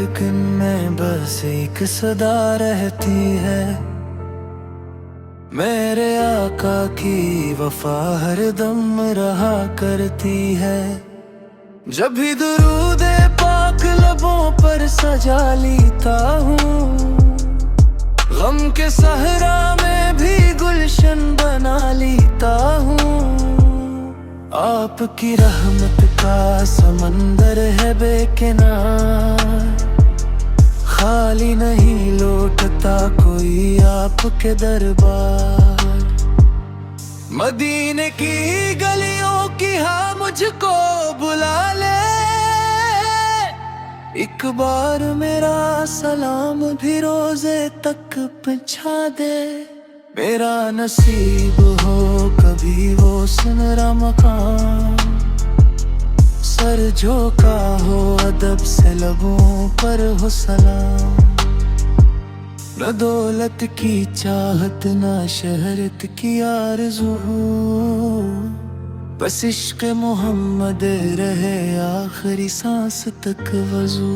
धड़कन में बस एक सदा रहती है, मेरे आका की वफा हरदम रहा करती है। जब भी दुरूदे पाक लबों पर सजा लेता हूँ, गम के सहरा में भी गुलशन बना लेता हूँ। आपकी रहमत का समंदर है बेकिनार, खाली नहीं लौटता कोई आपके दरबार। मदीने की गलियों की हाँ मुझको बुला ले, एक बार मेरा सलाम भी रोजे तक पहुंचा दे। मेरा नसीब हो कभी वो सुनहरा मकाम, सर झुका हो अदब से लबों पर हो सलाम। न दौलत की चाहत न शहरत की आरज़ू, बस इश्क़ मोहम्मद रहे आखिरी सांस तक वज़ू।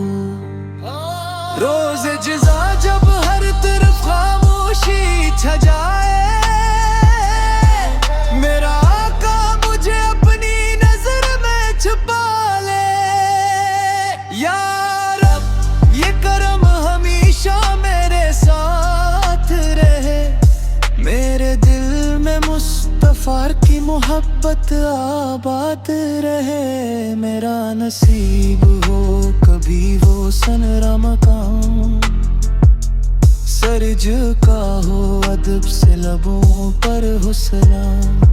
रोज़े जिज़ा जब हर तरफ खामोशी छा जाए, मेरा आका मुझे अपनी नजर में छुपा ले। या रब ये करम हमेशा मेरे साथ रहे, मेरे दिल में मुस्तफ़ा की मोहब्बत आबाद रहे। मेरा नसीब हो कभी वो सनरा मकाम, सर झुका हो अदब से लबों पर हो सलाम।